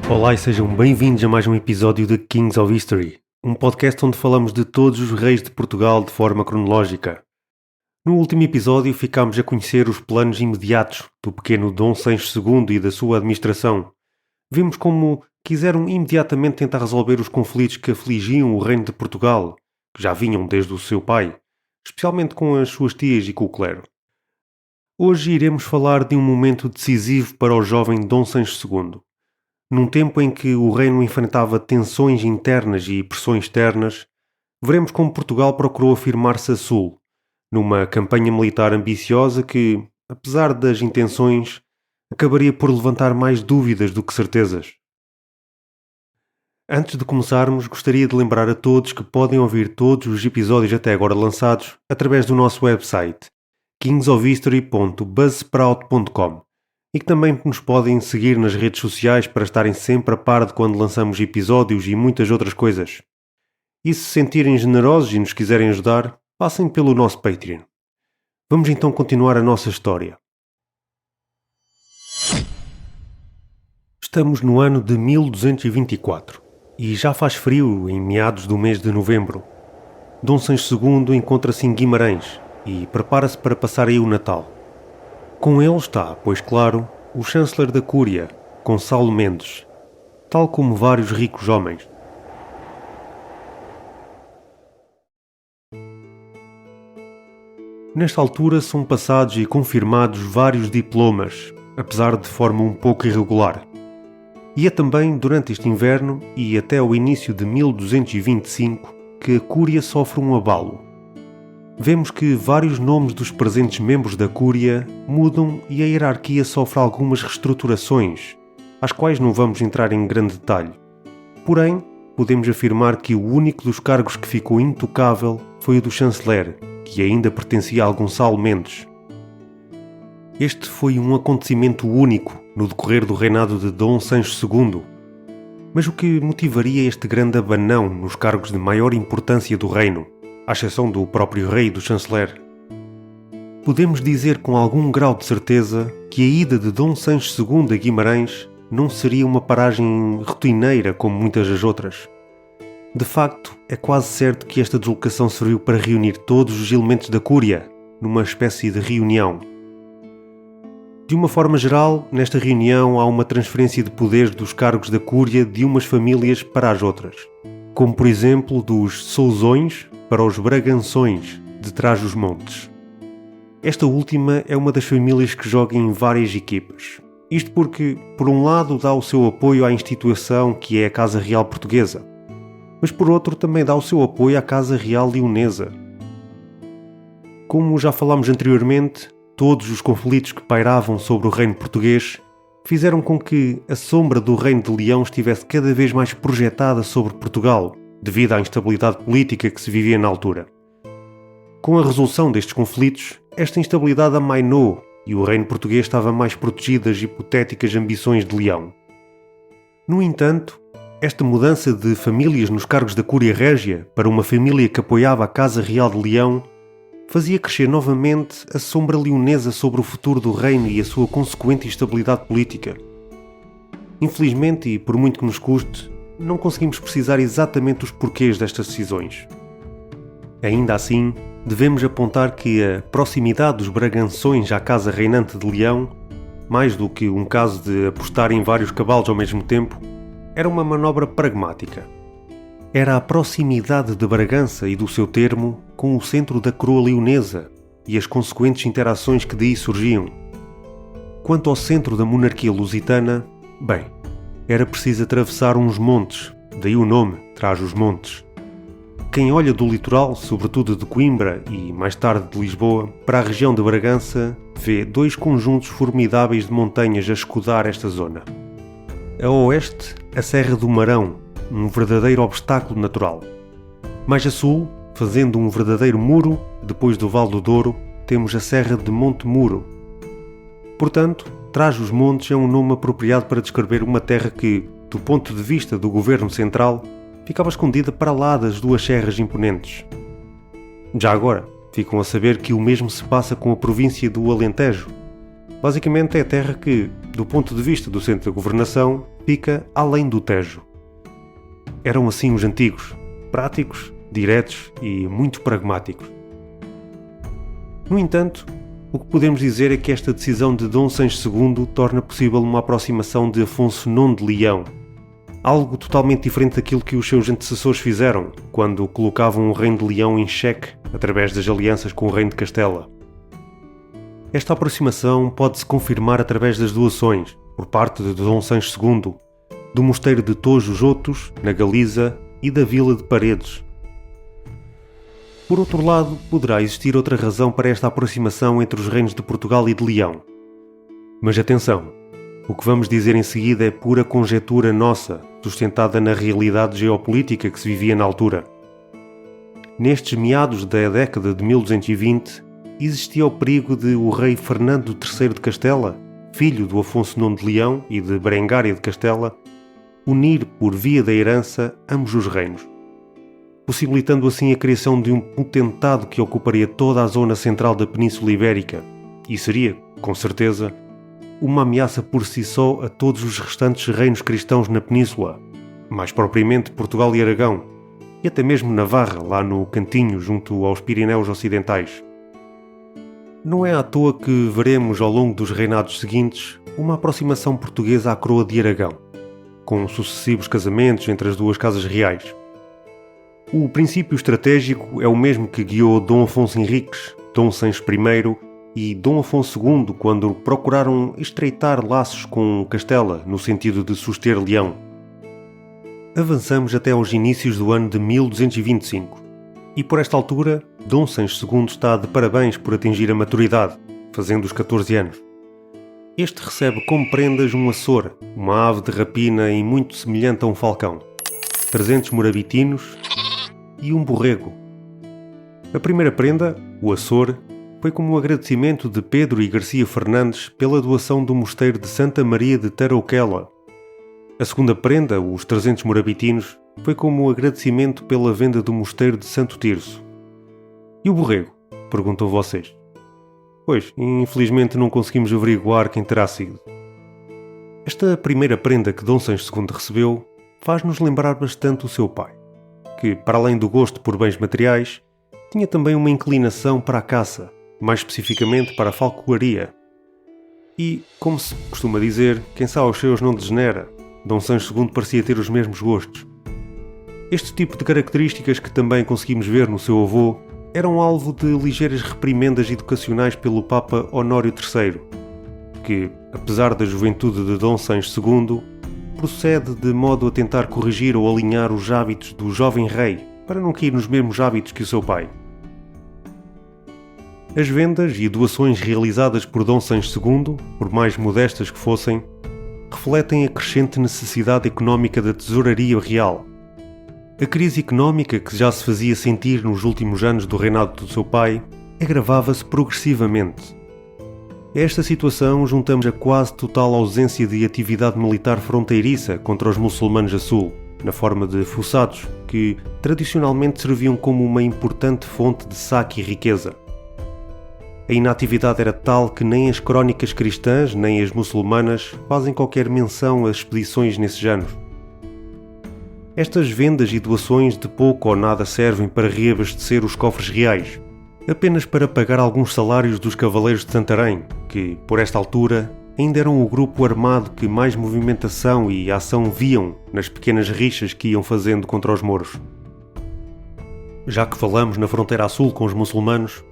Olá e sejam bem-vindos a mais um episódio de Kings of History, um podcast onde falamos de todos os reis de Portugal de forma cronológica. No último episódio ficámos a conhecer os planos imediatos do pequeno Dom Sancho II e da sua administração. Vimos como quiseram imediatamente tentar resolver os conflitos que afligiam o reino de Portugal, que já vinham desde o seu pai, especialmente com as suas tias e com o clero. Hoje iremos falar de um momento decisivo para o jovem Dom Sancho II. Num tempo em que o reino enfrentava tensões internas e pressões externas, veremos como Portugal procurou afirmar-se a sul, numa campanha militar ambiciosa que, apesar das intenções, acabaria por levantar mais dúvidas do que certezas. Antes de começarmos, gostaria de lembrar a todos que podem ouvir todos os episódios até agora lançados através do nosso website, kingsofhistory.buzzsprout.com. E que também nos podem seguir nas redes sociais para estarem sempre a par de quando lançamos episódios e muitas outras coisas. E se sentirem generosos e nos quiserem ajudar, passem pelo nosso Patreon. Vamos então continuar a nossa história. Estamos no ano de 1224 e já faz frio em meados do mês de novembro. Dom Sancho II encontra-se em Guimarães e prepara-se para passar aí o Natal. Com ele está, pois claro, o chanceler da Cúria, Gonçalo Mendes, tal como vários ricos homens. Nesta altura são passados e confirmados vários diplomas, apesar de forma um pouco irregular. E é também durante este inverno e até o início de 1225 que a Cúria sofre um abalo. Vemos que vários nomes dos presentes membros da Cúria mudam e a hierarquia sofre algumas reestruturações, às quais não vamos entrar em grande detalhe. Porém, podemos afirmar que o único dos cargos que ficou intocável foi o do chanceler, que ainda pertencia a Gonçalo Mendes. Este foi um acontecimento único no decorrer do reinado de Dom Sancho II. Mas o que motivaria este grande abanão nos cargos de maior importância do reino, à exceção do próprio rei e do chanceler? Podemos dizer com algum grau de certeza que a ida de Dom Sancho II a Guimarães não seria uma paragem rotineira como muitas das outras. De facto, é quase certo que esta deslocação serviu para reunir todos os elementos da Cúria, numa espécie de reunião. De uma forma geral, nesta reunião há uma transferência de poderes dos cargos da Cúria de umas famílias para as outras, como por exemplo dos Sousões para os Braganções, de Trás-os-Montes. Esta última é uma das famílias que joga em várias equipas. Isto porque, por um lado, dá o seu apoio à instituição que é a Casa Real Portuguesa, mas por outro também dá o seu apoio à Casa Real Leonesa. Como já falámos anteriormente, todos os conflitos que pairavam sobre o reino português fizeram com que a sombra do reino de Leão estivesse cada vez mais projetada sobre Portugal, devido à instabilidade política que se vivia na altura. Com a resolução destes conflitos, esta instabilidade amainou e o reino português estava mais protegido das hipotéticas ambições de Leão. No entanto, esta mudança de famílias nos cargos da Cúria Régia para uma família que apoiava a Casa Real de Leão fazia crescer novamente a sombra leonesa sobre o futuro do reino e a sua consequente instabilidade política. Infelizmente, e por muito que nos custe, não conseguimos precisar exatamente os porquês destas decisões. Ainda assim, devemos apontar que a proximidade dos Braganções à Casa Reinante de Leão, mais do que um caso de apostar em vários cavalos ao mesmo tempo, era uma manobra pragmática. Era a proximidade de Bragança e do seu termo com o centro da coroa leonesa e as consequentes interações que daí surgiam. Quanto ao centro da monarquia lusitana, bem, era preciso atravessar uns montes, daí o nome, Trás-os-Montes. Quem olha do litoral, sobretudo de Coimbra e mais tarde de Lisboa, para a região de Bragança, vê dois conjuntos formidáveis de montanhas a escudar esta zona. A oeste, a Serra do Marão, um verdadeiro obstáculo natural. Mais a sul, fazendo um verdadeiro muro, depois do Vale do Douro, temos a Serra de Monte Muro. Portanto, Trás-os-Montes é um nome apropriado para descrever uma terra que, do ponto de vista do governo central, ficava escondida para lá das duas serras imponentes. Já agora, ficam a saber que o mesmo se passa com a província do Alentejo. Basicamente é a terra que, do ponto de vista do centro da governação, fica além do Tejo. Eram assim os antigos, práticos, diretos e muito pragmáticos. No entanto, o que podemos dizer é que esta decisão de Dom Sancho II torna possível uma aproximação de Afonso IX de Leão, algo totalmente diferente daquilo que os seus antecessores fizeram, quando colocavam o reino de Leão em xeque através das alianças com o reino de Castela. Esta aproximação pode-se confirmar através das doações, por parte de Dom Sancho II, do mosteiro de Tojo-Jotos, na Galiza, e da vila de Paredes. Por outro lado, poderá existir outra razão para esta aproximação entre os reinos de Portugal e de Leão. Mas atenção, o que vamos dizer em seguida é pura conjetura nossa, sustentada na realidade geopolítica que se vivia na altura. Nestes meados da década de 1220, existia o perigo de o rei Fernando III de Castela, filho do Afonso IX de Leão e de Berengária de Castela, unir por via da herança ambos os reinos, possibilitando assim a criação de um potentado que ocuparia toda a zona central da Península Ibérica e seria, com certeza, uma ameaça por si só a todos os restantes reinos cristãos na Península, mais propriamente Portugal e Aragão, e até mesmo Navarra, lá no cantinho junto aos Pirineus Ocidentais. Não é à toa que veremos ao longo dos reinados seguintes uma aproximação portuguesa à coroa de Aragão, com sucessivos casamentos entre as duas casas reais. O princípio estratégico é o mesmo que guiou Dom Afonso Henriques, Dom Sancho I e Dom Afonso II quando procuraram estreitar laços com Castela no sentido de suster Leão. Avançamos até aos inícios do ano de 1225 e por esta altura Dom Sancho II está de parabéns por atingir a maturidade, fazendo os 14 anos. Este recebe como prendas um açor, uma ave de rapina e muito semelhante a um falcão, 300 morabitinos e um borrego. A primeira prenda, o açor, foi como um agradecimento de Pedro e Garcia Fernandes pela doação do mosteiro de Santa Maria de Tarouquela. A segunda prenda, os 300 morabitinos, foi como um agradecimento pela venda do mosteiro de Santo Tirso. E o borrego? Perguntam vocês. Pois, infelizmente não conseguimos averiguar quem terá sido. Esta primeira prenda que Dom Sancho II recebeu faz-nos lembrar bastante o seu pai, que, para além do gosto por bens materiais, tinha também uma inclinação para a caça, mais especificamente para a falcoaria. E, como se costuma dizer, quem sabe aos seus não degenera, Dom Sancho II parecia ter os mesmos gostos. Este tipo de características que também conseguimos ver no seu avô eram alvo de ligeiras reprimendas educacionais pelo Papa Honório III, que, apesar da juventude de Dom Sancho II, procede de modo a tentar corrigir ou alinhar os hábitos do jovem rei para não cair nos mesmos hábitos que o seu pai. As vendas e doações realizadas por Dom Sancho II, por mais modestas que fossem, refletem a crescente necessidade económica da tesouraria real. A crise económica que já se fazia sentir nos últimos anos do reinado do seu pai agravava-se progressivamente. A esta situação juntamos a quase total ausência de atividade militar fronteiriça contra os muçulmanos a sul, na forma de fossados, que tradicionalmente serviam como uma importante fonte de saque e riqueza. A inatividade era tal que nem as crónicas cristãs nem as muçulmanas fazem qualquer menção às expedições nesses anos. Estas vendas e doações de pouco ou nada servem para reabastecer os cofres reais, apenas para pagar alguns salários dos cavaleiros de Santarém, que, por esta altura, ainda eram o grupo armado que mais movimentação e ação viam nas pequenas rixas que iam fazendo contra os mouros. Já que falamos na fronteira a sul com os muçulmanos,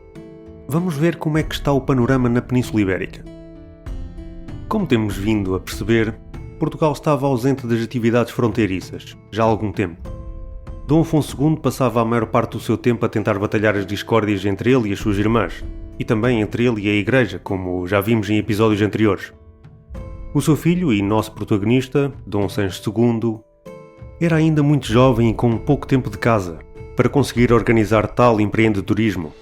vamos ver como é que está o panorama na Península Ibérica. Como temos vindo a perceber, Portugal estava ausente das atividades fronteiriças, já há algum tempo. Dom Afonso II passava a maior parte do seu tempo a tentar batalhar as discórdias entre ele e as suas irmãs, e também entre ele e a Igreja, como já vimos em episódios anteriores. O seu filho e nosso protagonista, Dom Sancho II, era ainda muito jovem e com pouco tempo de casa para conseguir organizar tal empreendedorismo.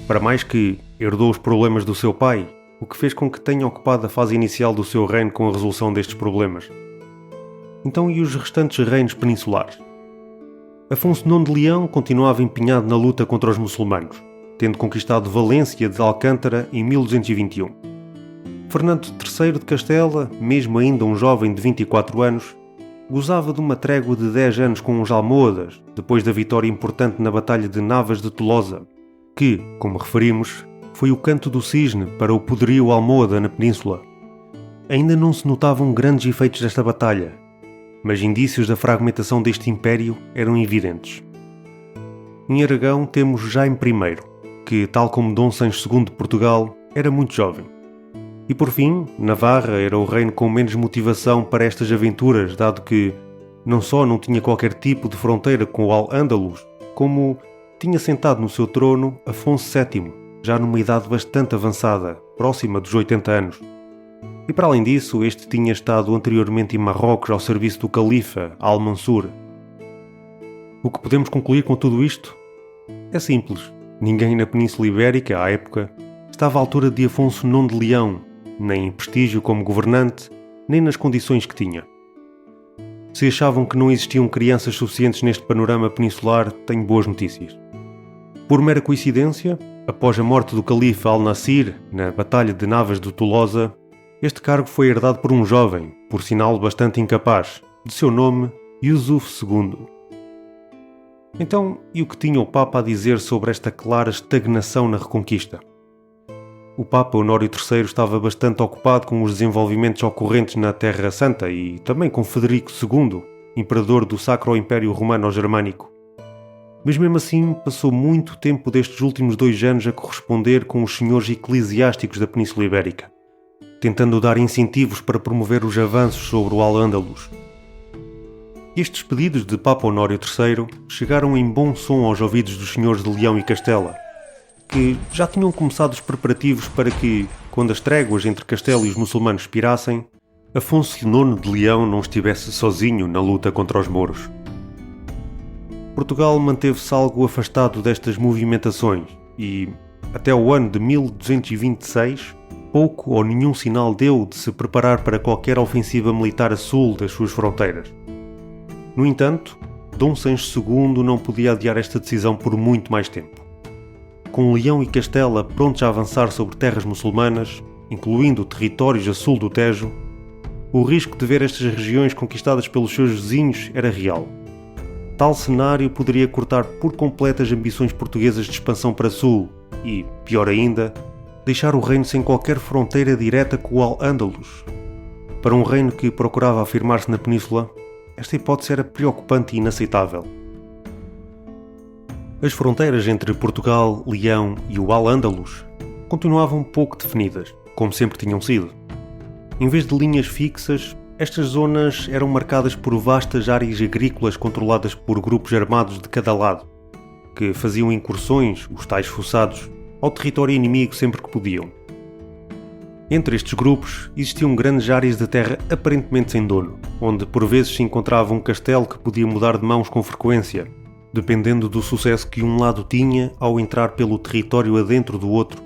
Para mais que herdou os problemas do seu pai, o que fez com que tenha ocupado a fase inicial do seu reino com a resolução destes problemas. Então e os restantes reinos peninsulares? Afonso IX de Leão continuava empenhado na luta contra os muçulmanos, tendo conquistado Valência de Alcântara em 1221. Fernando III de Castela, mesmo ainda um jovem de 24 anos, gozava de uma trégua de 10 anos com os almohadas, depois da vitória importante na Batalha de Navas de Tolosa, que, como referimos, foi o canto do cisne para o poderio almohada na península. Ainda não se notavam grandes efeitos desta batalha, mas indícios da fragmentação deste império eram evidentes. Em Aragão temos Jaime I, que, tal como Dom Sancho II de Portugal, era muito jovem. E por fim, Navarra era o reino com menos motivação para estas aventuras, dado que não só não tinha qualquer tipo de fronteira com o Al-Ándalus, como tinha sentado no seu trono Afonso VII, já numa idade bastante avançada, próxima dos 80 anos. E para além disso, este tinha estado anteriormente em Marrocos ao serviço do califa Al-Mansur. O que podemos concluir com tudo isto? É simples. Ninguém na Península Ibérica, à época, estava à altura de Afonso IX de Leão, nem em prestígio como governante, nem nas condições que tinha. Se achavam que não existiam crianças suficientes neste panorama peninsular, tenho boas notícias. Por mera coincidência, após a morte do califa Al-Nasir, na Batalha de Navas de Tolosa, este cargo foi herdado por um jovem, por sinal bastante incapaz, de seu nome Yusuf II. Então, e o que tinha o Papa a dizer sobre esta clara estagnação na Reconquista? O Papa Honório III estava bastante ocupado com os desenvolvimentos ocorrentes na Terra Santa e também com Frederico II, imperador do Sacro Império Romano-Germânico. Mas mesmo assim passou muito tempo destes últimos 2 anos a corresponder com os senhores eclesiásticos da Península Ibérica, tentando dar incentivos para promover os avanços sobre o Al-Ándalus. Estes pedidos de Papa Honório III chegaram em bom som aos ouvidos dos senhores de Leão e Castela, que já tinham começado os preparativos para que, quando as tréguas entre Castela e os muçulmanos expirassem, Afonso IX de Leão não estivesse sozinho na luta contra os mouros. Portugal manteve-se algo afastado destas movimentações e, até o ano de 1226, pouco ou nenhum sinal deu de se preparar para qualquer ofensiva militar a sul das suas fronteiras. No entanto, Dom Sancho II não podia adiar esta decisão por muito mais tempo. Com Leão e Castela prontos a avançar sobre terras muçulmanas, incluindo territórios a sul do Tejo, o risco de ver estas regiões conquistadas pelos seus vizinhos era real. Tal cenário poderia cortar por completo as ambições portuguesas de expansão para sul e, pior ainda, deixar o reino sem qualquer fronteira direta com o Al-Ándalus. Para um reino que procurava afirmar-se na península, esta hipótese era preocupante e inaceitável. As fronteiras entre Portugal, Leão e o Al-Ándalus continuavam pouco definidas, como sempre tinham sido. Em vez de linhas fixas, estas zonas eram marcadas por vastas áreas agrícolas controladas por grupos armados de cada lado, que faziam incursões, os tais fossados, ao território inimigo sempre que podiam. Entre estes grupos existiam grandes áreas de terra aparentemente sem dono, onde por vezes se encontrava um castelo que podia mudar de mãos com frequência, dependendo do sucesso que um lado tinha ao entrar pelo território adentro do outro.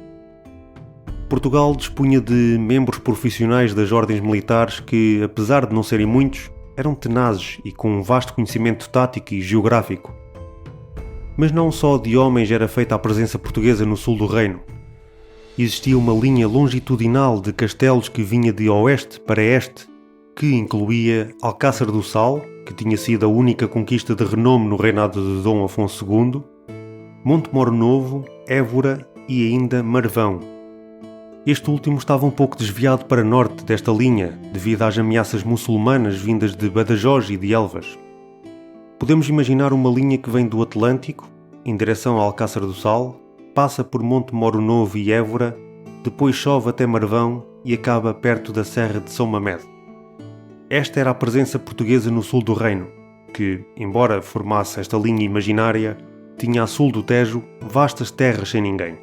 Portugal dispunha de membros profissionais das ordens militares que, apesar de não serem muitos, eram tenazes e com um vasto conhecimento tático e geográfico. Mas não só de homens era feita a presença portuguesa no sul do reino. Existia uma linha longitudinal de castelos que vinha de oeste para este, que incluía Alcácer do Sal, que tinha sido a única conquista de renome no reinado de Dom Afonso II, Monte Moro Novo, Évora e ainda Marvão. Este último estava um pouco desviado para norte desta linha, devido às ameaças muçulmanas vindas de Badajoz e de Elvas. Podemos imaginar uma linha que vem do Atlântico, em direção a Alcácer do Sal, passa por Monte Moro Novo e Évora, depois chove até Marvão e acaba perto da Serra de São Mamede. Esta era a presença portuguesa no sul do reino, que, embora formasse esta linha imaginária, tinha a sul do Tejo vastas terras sem ninguém.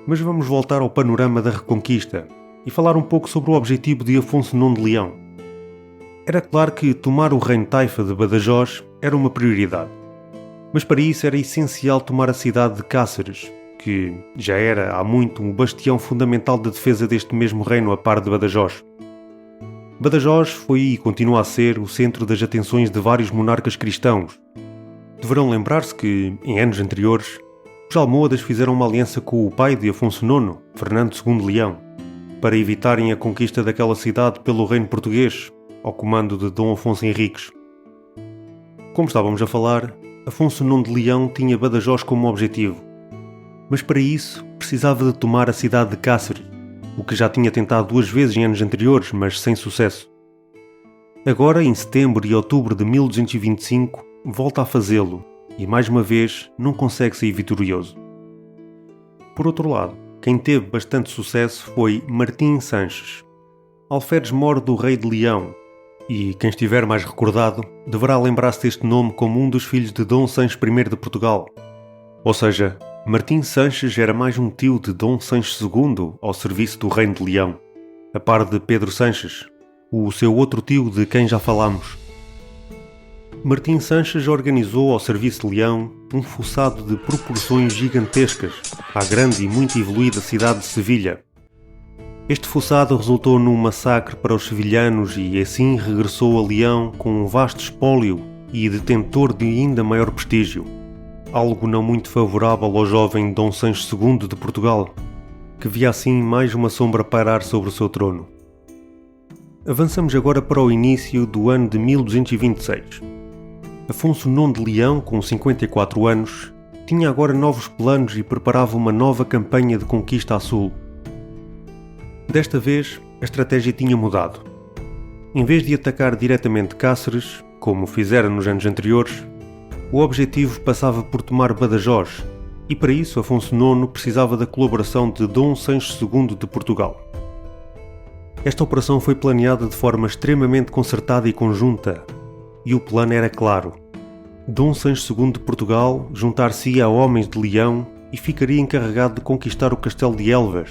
Mas vamos voltar ao panorama da Reconquista e falar um pouco sobre o objetivo de Afonso IX de Leão. Era claro que tomar o reino taifa de Badajoz era uma prioridade, mas para isso era essencial tomar a cidade de Cáceres, que já era há muito um bastião fundamental de defesa deste mesmo reino a par de Badajoz. Badajoz foi e continua a ser o centro das atenções de vários monarcas cristãos. Deverão lembrar-se que, em anos anteriores, os almohadas fizeram uma aliança com o pai de Afonso IX, Fernando II de Leão. para evitarem a conquista daquela cidade pelo reino português, ao comando de Dom Afonso Henriques. Como estávamos a falar, Afonso IX de Leão tinha Badajoz como objetivo, mas para isso precisava de tomar a cidade de Cáceres, o que já tinha tentado 2 vezes em anos anteriores, mas sem sucesso. Agora, em setembro e outubro de 1225, volta a fazê-lo e, mais uma vez, não consegue sair vitorioso. Por outro lado, quem teve bastante sucesso foi Martim Sanches, alferes-mor do rei de Leão, e quem estiver mais recordado deverá lembrar-se deste nome como um dos filhos de Dom Sancho I de Portugal. Ou seja, Martim Sanches era mais um tio de Dom Sancho II ao serviço do reino de Leão, a par de Pedro Sanches, o seu outro tio de quem já falámos. Martim Sanches organizou ao serviço de Leão um fossado de proporções gigantescas à grande e muito evoluída cidade de Sevilha. Este fossado resultou num massacre para os sevilhanos e assim regressou a Leão com um vasto espólio e detentor de ainda maior prestígio, algo não muito favorável ao jovem Dom Sancho II de Portugal, que via assim mais uma sombra pairar sobre o seu trono. Avançamos agora para o início do ano de 1226. Afonso IX de Leão, com 54 anos, tinha agora novos planos e preparava uma nova campanha de conquista a sul. Desta vez, a estratégia tinha mudado. Em vez de atacar diretamente Cáceres, como fizera nos anos anteriores, o objetivo passava por tomar Badajoz, e para isso Afonso IX precisava da colaboração de Dom Sancho II de Portugal. Esta operação foi planeada de forma extremamente concertada e conjunta, e o plano era claro. Dom Sancho II de Portugal juntar-se-ia a homens de Leão e ficaria encarregado de conquistar o castelo de Elvas,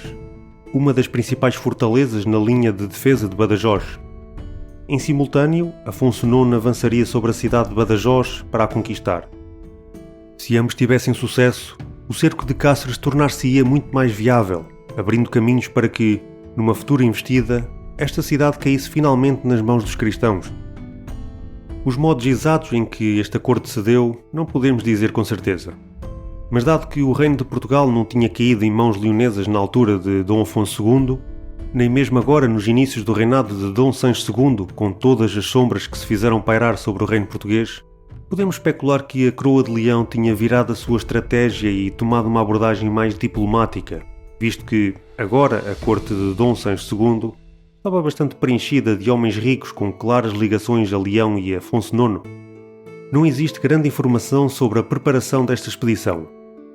uma das principais fortalezas na linha de defesa de Badajoz. Em simultâneo, Afonso IX avançaria sobre a cidade de Badajoz para a conquistar. Se ambos tivessem sucesso, o cerco de Cáceres tornar-se-ia muito mais viável, abrindo caminhos para que, numa futura investida, esta cidade caísse finalmente nas mãos dos cristãos. Os modos exatos em que este acordo se deu não podemos dizer com certeza. Mas dado que o reino de Portugal não tinha caído em mãos leonesas na altura de Dom Afonso II, nem mesmo agora nos inícios do reinado de Dom Sancho II, com todas as sombras que se fizeram pairar sobre o reino português, podemos especular que a coroa de Leão tinha virado a sua estratégia e tomado uma abordagem mais diplomática, visto que, agora, a corte de Dom Sancho II estava bastante preenchida de homens ricos com claras ligações a Leão e a Afonso IX. Não existe grande informação sobre a preparação desta expedição,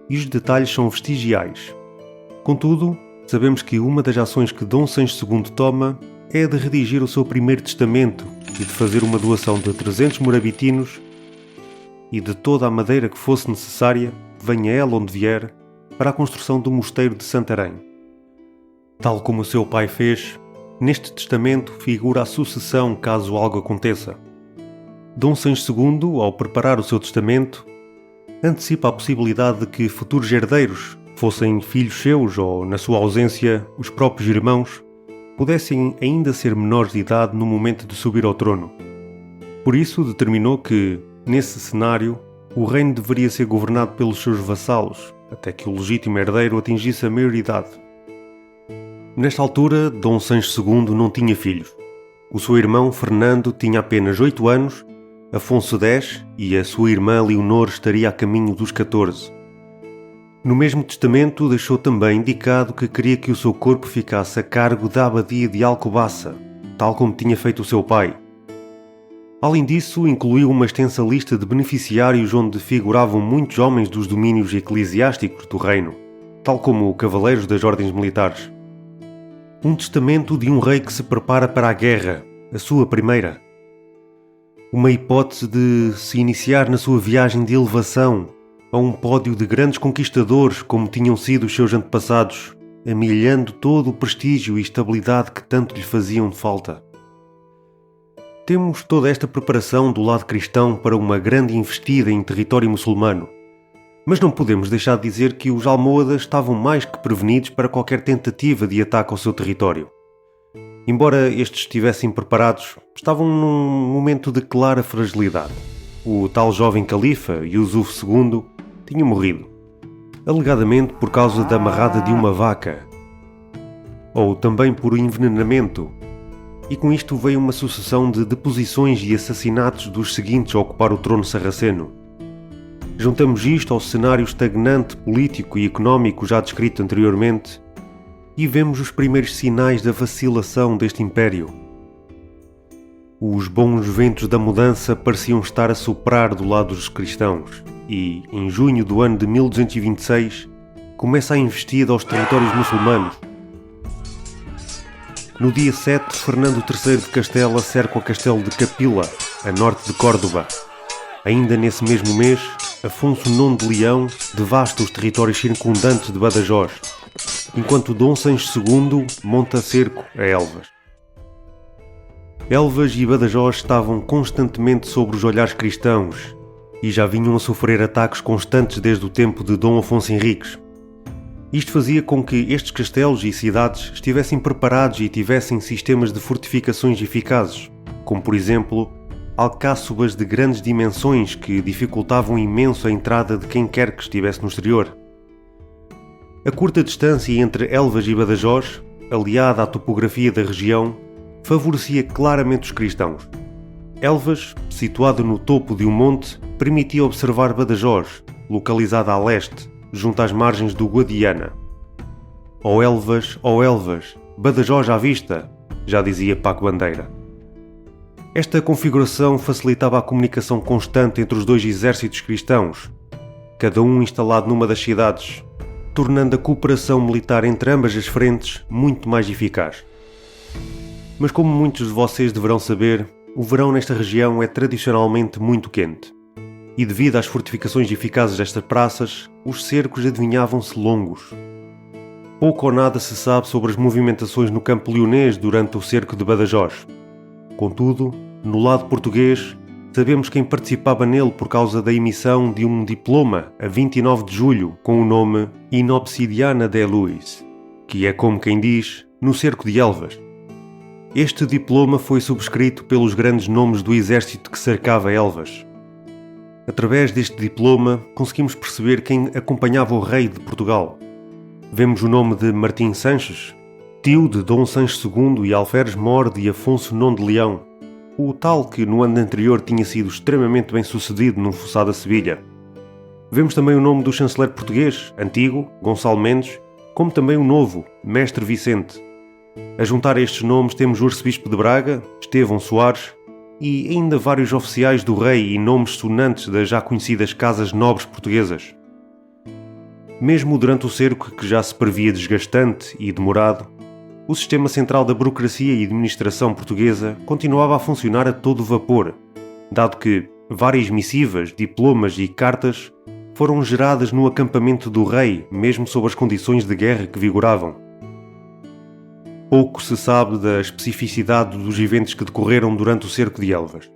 e os detalhes são vestigiais. Contudo, sabemos que uma das ações que Dom Sancho II toma é a de redigir o seu primeiro testamento e de fazer uma doação de 300 morabitinos e de toda a madeira que fosse necessária, venha ela onde vier, para a construção do mosteiro de Santarém. Tal como o seu pai fez, neste testamento figura a sucessão caso algo aconteça. Dom Sancho II, ao preparar o seu testamento, antecipa a possibilidade de que futuros herdeiros, fossem filhos seus ou, na sua ausência, os próprios irmãos, pudessem ainda ser menores de idade no momento de subir ao trono. Por isso, determinou que, nesse cenário, o reino deveria ser governado pelos seus vassalos, até que o legítimo herdeiro atingisse a maioridade. Nesta altura, Dom Sancho II não tinha filhos. O seu irmão Fernando tinha apenas 8 anos, Afonso 10 e a sua irmã Leonor estaria a caminho dos 14. No mesmo testamento deixou também indicado que queria que o seu corpo ficasse a cargo da abadia de Alcobaça, tal como tinha feito o seu pai. Além disso, incluiu uma extensa lista de beneficiários onde figuravam muitos homens dos domínios eclesiásticos do reino, tal como cavaleiros das ordens militares. Um testamento de um rei que se prepara para a guerra, a sua primeira. Uma hipótese de se iniciar na sua viagem de elevação a um pódio de grandes conquistadores como tinham sido os seus antepassados, amilhando todo o prestígio e estabilidade que tanto lhe faziam de falta. Temos toda esta preparação do lado cristão para uma grande investida em território muçulmano, mas não podemos deixar de dizer que os almohadas estavam mais que prevenidos para qualquer tentativa de ataque ao seu território. Embora estes estivessem preparados, estavam num momento de clara fragilidade. O tal jovem califa, Yusuf II, tinha morrido, alegadamente por causa da amarrada de uma vaca. ou também por envenenamento, e com isto veio uma sucessão de deposições e assassinatos dos seguintes a ocupar o trono sarraceno. Juntamos isto ao cenário estagnante político e económico já descrito anteriormente e vemos os primeiros sinais da vacilação deste império. Os bons ventos da mudança pareciam estar a soprar do lado dos cristãos e, em junho do ano de 1226, começa a investida aos territórios muçulmanos. No dia 7, Fernando III de Castela cerca o castelo de Capila, a norte de Córdoba. Ainda nesse mesmo mês, Afonso IX de Leão devasta os territórios circundantes de Badajoz, enquanto Dom Sancho II monta cerco a Elvas. Elvas e Badajoz estavam constantemente sob os olhares cristãos e já vinham a sofrer ataques constantes desde o tempo de Dom Afonso Henriques. Isto fazia com que estes castelos e cidades estivessem preparados e tivessem sistemas de fortificações eficazes, como por exemplo alcáçobas de grandes dimensões que dificultavam imenso a entrada de quem quer que estivesse no exterior. A curta distância entre Elvas e Badajoz, aliada à topografia da região, favorecia claramente os cristãos. Elvas, situado no topo de um monte, permitia observar Badajoz, localizada a leste, junto às margens do Guadiana. Ó Elvas, Badajoz à vista, já dizia Paco Bandeira. Esta configuração facilitava a comunicação constante entre os dois exércitos cristãos, cada um instalado numa das cidades, tornando a cooperação militar entre ambas as frentes muito mais eficaz. Mas como muitos de vocês deverão saber, o verão nesta região é tradicionalmente muito quente. E devido às fortificações eficazes destas praças, os cercos adivinhavam-se longos. Pouco ou nada se sabe sobre as movimentações no campo leonês durante o cerco de Badajoz. Contudo, no lado português, sabemos quem participava nele por causa da emissão de um diploma a 29 de julho com o nome In Obsidiana de Luis, que é como quem diz, no cerco de Elvas. Este diploma foi subscrito pelos grandes nomes do exército que cercava Elvas. Através deste diploma, conseguimos perceber quem acompanhava o rei de Portugal. Vemos o nome de Martim Sanches, tio de Dom Sancho II e Alferes Mor de Afonso IX de Leão, o tal que no ano anterior tinha sido extremamente bem sucedido num fossado a Sevilha. Vemos também o nome do chanceler português, antigo, Gonçalo Mendes, como também o novo, Mestre Vicente. A juntar estes nomes temos o arcebispo de Braga, Estevão Soares, e ainda vários oficiais do rei e nomes sonantes das já conhecidas casas nobres portuguesas. Mesmo durante o cerco, que já se previa desgastante e demorado, o sistema central da burocracia e administração portuguesa continuava a funcionar a todo vapor, dado que várias missivas, diplomas e cartas foram geradas no acampamento do rei, mesmo sob as condições de guerra que vigoravam. Pouco se sabe da especificidade dos eventos que decorreram durante o cerco de Elvas.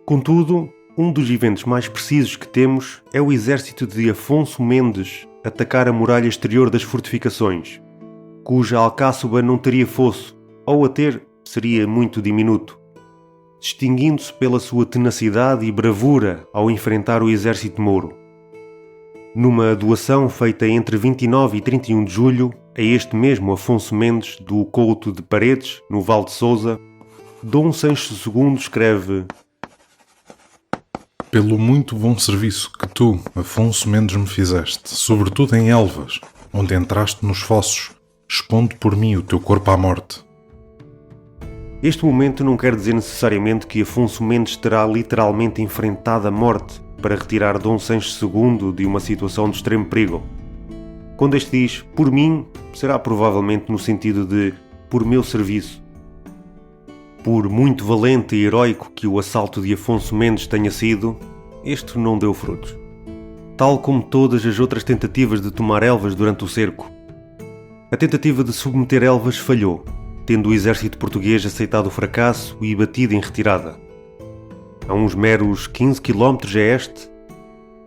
Contudo, um dos eventos mais precisos que temos é o exército de Afonso Mendes atacar a muralha exterior das fortificações, cuja alcáçoba não teria fosso, ou a ter, seria muito diminuto, distinguindo-se pela sua tenacidade e bravura ao enfrentar o exército mouro. Numa doação feita entre 29 e 31 de julho, a este mesmo Afonso Mendes, do Couto de Paredes, no Val de Sousa, Dom Sancho II escreve: Pelo muito bom serviço que tu, Afonso Mendes, me fizeste, sobretudo em Elvas, onde entraste nos fossos, expondo por mim o teu corpo à morte. Este momento não quer dizer necessariamente que Afonso Mendes terá literalmente enfrentado a morte para retirar Dom Sancho II de uma situação de extremo perigo. Quando este diz por mim, será provavelmente no sentido de por meu serviço. Por muito valente e heroico que o assalto de Afonso Mendes tenha sido, este não deu frutos. Tal como todas as outras tentativas de tomar Elvas durante o cerco. A tentativa de submeter Elvas falhou, tendo o exército português aceitado o fracasso e batido em retirada. A uns meros 15 km a este,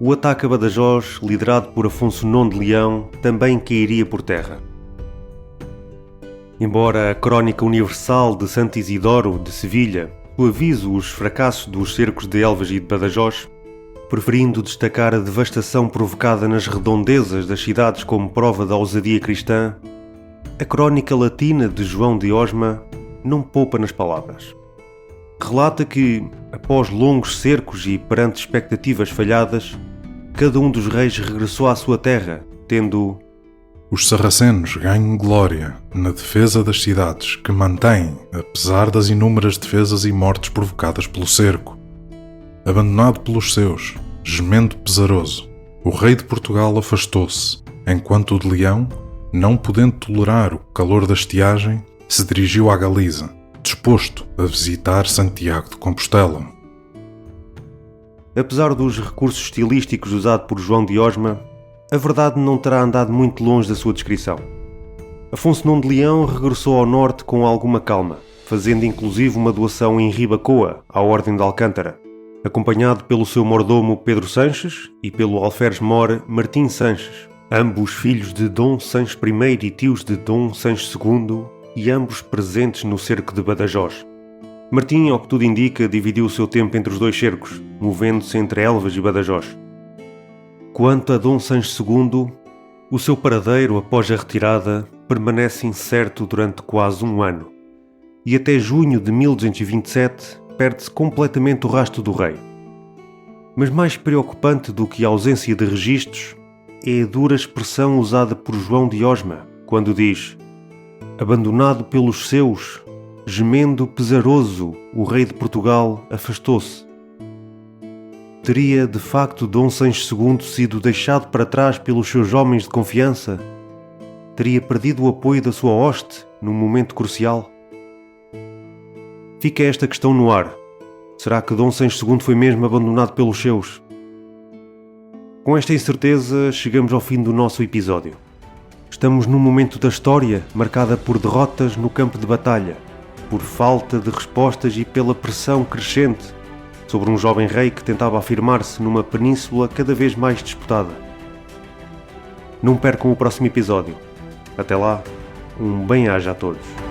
o ataque a Badajoz, liderado por Afonso IX de Leão, também cairia por terra. Embora a Crónica Universal de Santo Isidoro de Sevilha suavize os fracassos dos cercos de Elvas e de Badajoz, preferindo destacar a devastação provocada nas redondezas das cidades como prova da ousadia cristã, A crónica latina de João de Osma não poupa nas palavras. Relata que, após longos cercos e perante expectativas falhadas, cada um dos reis regressou à sua terra, tendo os sarracenos ganham glória na defesa das cidades que mantêm, apesar das inúmeras defesas e mortes provocadas pelo cerco. Abandonado pelos seus, gemendo pesaroso, o rei de Portugal afastou-se, enquanto o de Leão, não podendo tolerar o calor da estiagem, se dirigiu à Galiza, disposto a visitar Santiago de Compostela. Apesar dos recursos estilísticos usados por João de Osma, a verdade não terá andado muito longe da sua descrição. Afonso IX de Leão regressou ao norte com alguma calma, fazendo inclusive uma doação em Ribacoa à Ordem de Alcântara, acompanhado pelo seu mordomo Pedro Sanches e pelo alferes-mor Martim Sanches, ambos filhos de Dom Sanches I e tios de Dom Sanches II, e ambos presentes no cerco de Badajoz. Martim, ao que tudo indica, dividiu o seu tempo entre os dois cercos, movendo-se entre Elvas e Badajoz. Quanto a Dom Sanches II, o seu paradeiro após a retirada permanece incerto durante quase um ano, e até junho de 1227 perde-se completamente o rastro do rei. Mas mais preocupante do que a ausência de registros é a dura expressão usada por João de Osma, quando diz: abandonado pelos seus, gemendo pesaroso, o rei de Portugal afastou-se. Teria, de facto, Dom Sanches II sido deixado para trás pelos seus homens de confiança? Teria perdido o apoio da sua hoste num momento crucial? Fica esta questão no ar. Será que Dom Sanches II foi mesmo abandonado pelos seus? Com esta incerteza, chegamos ao fim do nosso episódio. Estamos num momento da história marcada por derrotas no campo de batalha, por falta de respostas e pela pressão crescente sobre um jovem rei que tentava afirmar-se numa península cada vez mais disputada. Não percam o próximo episódio. Até lá, um bem-aja a todos.